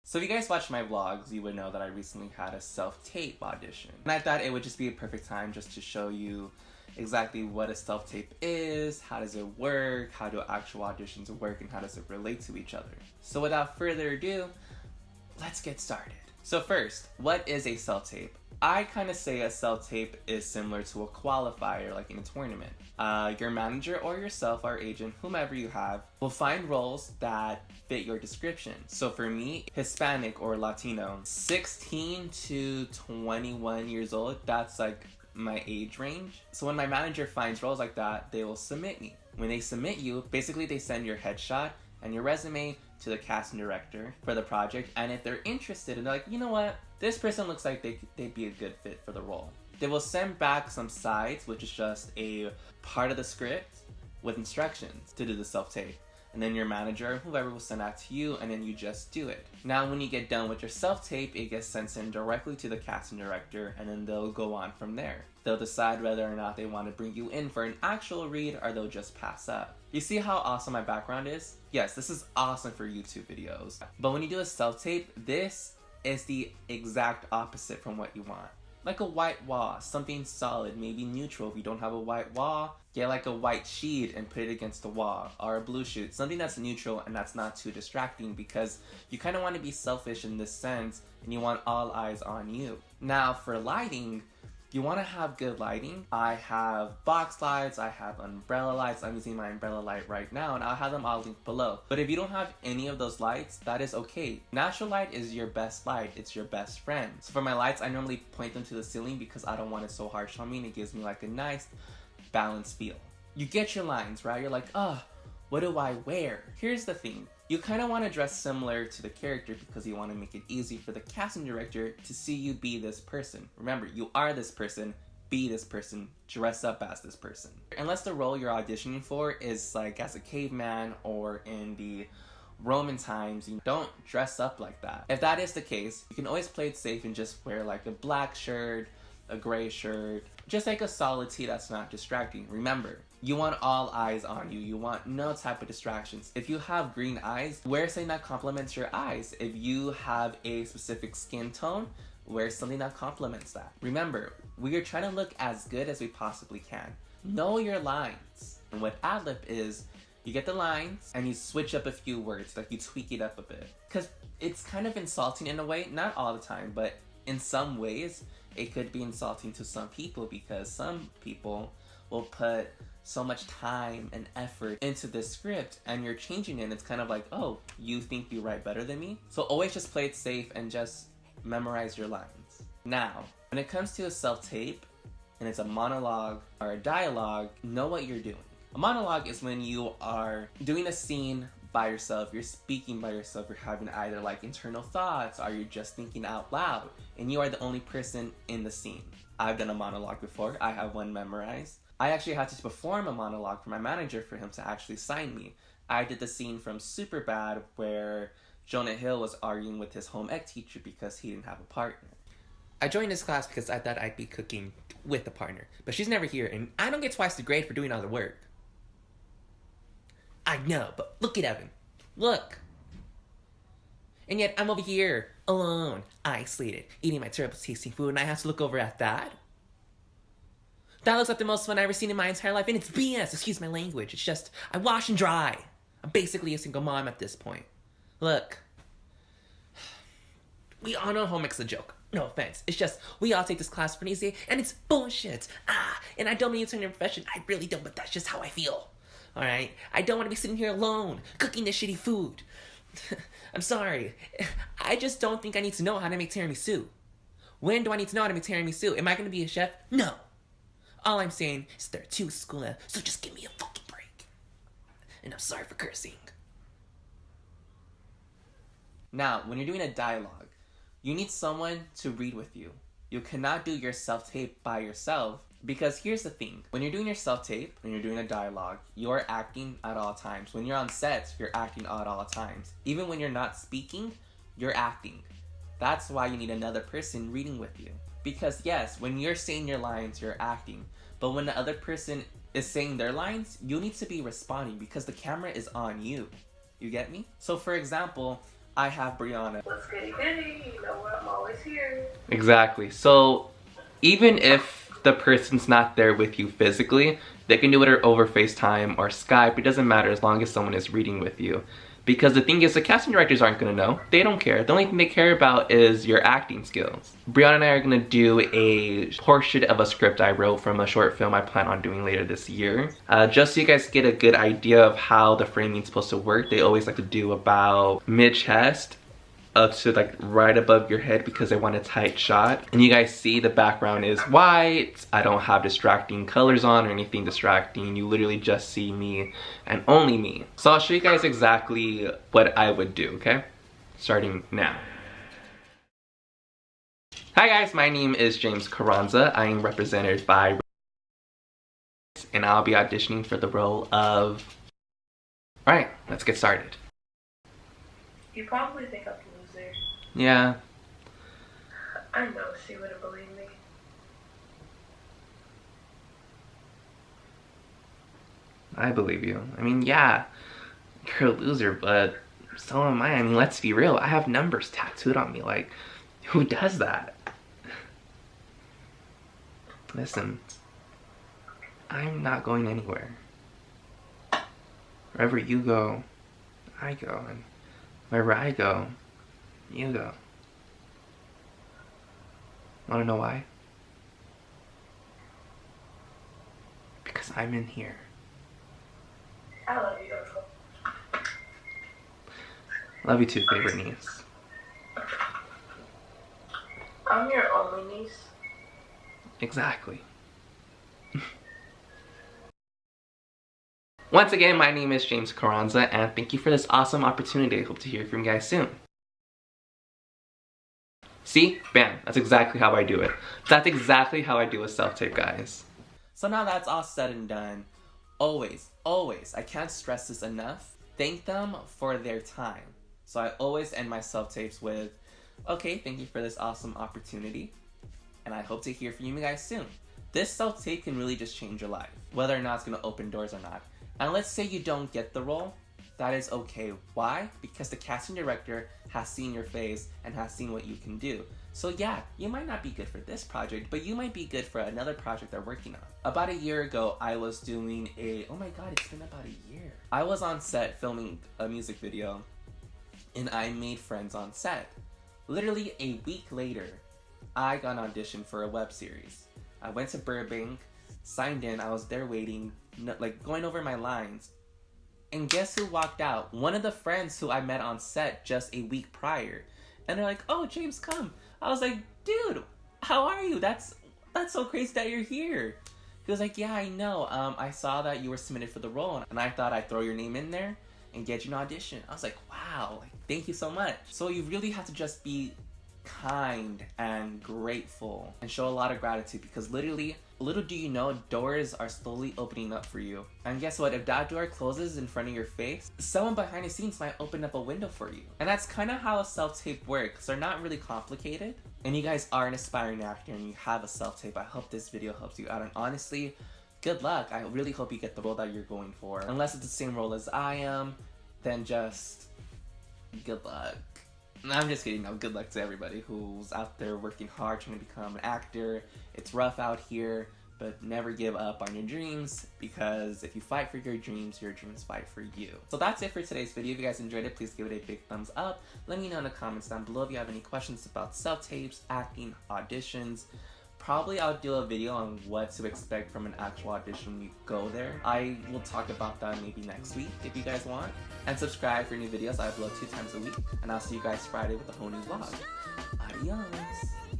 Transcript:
So if you guys watch my vlogs, you would know that I recently had a self-tape audition. And I thought it would just be a perfect time just to show you exactly what a self-tape is, how does it work, how do actual auditions work, and how does it relate to each other. So without further ado, let's get started. So first, what is a self-tape? I kind of say a self-tape is similar to a qualifier, like in a tournament. Your manager or yourself, our agent, whomever you have, will find roles that fit your description. So for me, Hispanic or Latino, 16 to 21 years old, that's like my age range. So when my manager finds roles like that, they will submit me. When they submit you, basically they send your headshot and your resume to the casting director for the project, and if they're interested and they're like, you know what, this person looks like they'd be a good fit for the role, they will send back some sides, which is just a part of the script with instructions to do the self-tape. And then your manager, whoever, will send that to you, and then you just do it. Now when you get done with your self-tape, it gets sent in directly to the casting director, and then they'll go on from there. They'll decide whether or not they want to bring you in for an actual read, or they'll just pass up. You see how awesome my background is? Yes, this is awesome for YouTube videos. But when you do a self-tape, this is the exact opposite from what you want. Like a white wall, something solid, maybe neutral. If you don't have a white wall, get like a white sheet and put it against the wall, or a blue sheet, something that's neutral and that's not too distracting, because you kind of want to be selfish in this sense and you want all eyes on you. Now for lighting, you want to have good lighting. I have box lights, I have umbrella lights. I'm using my umbrella light right now, and I'll have them all linked below. But if you don't have any of those lights, that is okay. Natural light is your best light. It's your best friend. So for my lights, I normally point them to the ceiling because I don't want it so harsh on me, and it gives me like a nice balanced feel. You get your lines, right? You're like, what do I wear? Here's the thing. You kind of want to dress similar to the character because you want to make it easy for the casting director to see you be this person. Remember, you are this person, be this person, dress up as this person. Unless the role you're auditioning for is like as a caveman or in the Roman times, you don't dress up like that. If that is the case, you can always play it safe and just wear like a black shirt, a gray shirt, just like a solid tee that's not distracting. Remember, you want all eyes on you. You want no type of distractions. If you have green eyes, wear something that complements your eyes. If you have a specific skin tone, wear something that complements that. Remember, we are trying to look as good as we possibly can. Know your lines. And what ad-lib is, you get the lines and you switch up a few words, like you tweak it up a bit. Because it's kind of insulting in a way, not all the time, but in some ways, it could be insulting to some people because some people will put so much time and effort into this script and you're changing it, and it's kind of like, oh, you think you write better than me? So always just play it safe and just memorize your lines. Now, when it comes to a self-tape and it's a monologue or a dialogue, know what you're doing. A monologue is when you are doing a scene by yourself, you're speaking by yourself, you're having either like internal thoughts or you're just thinking out loud and you are the only person in the scene. I've done a monologue before, I have one memorized. I actually had to perform a monologue for my manager for him to actually sign me. I did the scene from Superbad where Jonah Hill was arguing with his home ec teacher because he didn't have a partner. I joined this class because I thought I'd be cooking with a partner, but she's never here and I don't get twice the grade for doing all the work. I know, but look at Evan. Look. And yet I'm over here, alone, isolated, eating my terrible tasting food, and I have to look over at that? That looks like the most fun I've ever seen in my entire life, and it's BS, excuse my language. It's just, I wash and dry. I'm basically a single mom at this point. Look. We all know home ec's a joke. No offense. It's just, we all take this class for an easy, and it's bullshit. And I don't mean to turn your profession. I really don't, but that's just how I feel. Alright? I don't want to be sitting here alone, cooking this shitty food. I'm sorry. I just don't think I need to know how to make tiramisu. When do I need to know how to make tiramisu? Am I going to be a chef? No. All I'm saying is there are 2 school left, so just give me a fucking break. And I'm sorry for cursing. Now, when you're doing a dialogue, you need someone to read with you. You cannot do your self-tape by yourself because here's the thing. When you're doing your self-tape, when you're doing a dialogue, you're acting at all times. When you're on set, you're acting at all times. Even when you're not speaking, you're acting. That's why you need another person reading with you. Because yes, when you're saying your lines, you're acting. But when the other person is saying their lines, you need to be responding because the camera is on you. You get me? So for example, I have Brianna. What's goody goody? You know what? I'm always here. Exactly. So even if the person's not there with you physically, they can do it over FaceTime or Skype. It doesn't matter as long as someone is reading with you. Because the thing is, the casting directors aren't gonna know. They don't care. The only thing they care about is your acting skills. Brianna and I are gonna do a portion of a script I wrote from a short film I plan on doing later this year. Just so you guys get a good idea of how the framing's supposed to work, they always like to do about mid-chest up to like right above your head because they want a tight shot. And you guys see the background is white. I don't have distracting colors on or anything distracting. You literally just see me and only me. So I'll show you guys exactly what I would do, okay? Starting now. Hi guys, my name is James Carranza. I am represented by and I'll be auditioning for the role of... Alright, let's get started. You probably think I'm a loser. Yeah. I know she wouldn't believe me. I believe you. I mean, yeah, you're a loser, but so am I. I mean, let's be real. I have numbers tattooed on me. Like, who does that? Listen, I'm not going anywhere. Wherever you go, I go. And wherever I go, you go. Wanna know why? Because I'm in here. I love you, Uncle. Love you too, favorite niece. I'm your only niece. Exactly. Once again, my name is James Carranza, and thank you for this awesome opportunity. I hope to hear from you guys soon. See? Bam. That's exactly how I do it. That's exactly how I do a self-tape, guys. So now that's all said and done, always, I can't stress this enough, thank them for their time. So I always end my self-tapes with, okay, thank you for this awesome opportunity, and I hope to hear from you guys soon. This self-tape can really just change your life, whether or not it's going to open doors or not. And let's say you don't get the role, that is okay. Why? Because the casting director has seen your face and has seen what you can do. So yeah, you might not be good for this project, but you might be good for another project they're working on. About a year ago, I was doing oh my god, it's been about a year. I was on set filming a music video, and I made friends on set. Literally a week later, I got an audition for a web series. I went to Burbank, signed in, I was there waiting, like going over my lines. And guess who walked out? One of the friends who I met on set just a week prior. And they're like, oh, James, come. I was like, dude, how are you? That's so crazy that you're here. He was like, yeah, I know. I saw that you were submitted for the role, and I thought I'd throw your name in there and get you an audition. I was like, wow, like, thank you so much. So you really have to just be kind and grateful and show a lot of gratitude, because literally, little do you know, doors are slowly opening up for you. And guess what? If that door closes in front of your face, someone behind the scenes might open up a window for you. And that's kind of how a self-tape works. They're not really complicated. And you guys are an aspiring actor and you have a self-tape. I hope this video helps you out. And honestly, good luck. I really hope you get the role that you're going for. Unless it's the same role as I am, then just good luck. I'm just kidding. No, good luck to everybody who's out there working hard trying to become an actor. It's rough out here, but never give up on your dreams, because if you fight for your dreams fight for you. So that's it for today's video. If you guys enjoyed it, please give it a big thumbs up. Let me know in the comments down below if you have any questions about self-tapes, acting, auditions. Probably I'll do a video on what to expect from an actual audition when you go there. I will talk about that maybe next week if you guys want. And subscribe for new videos. I upload 2 times a week. And I'll see you guys Friday with a whole new vlog. Adios!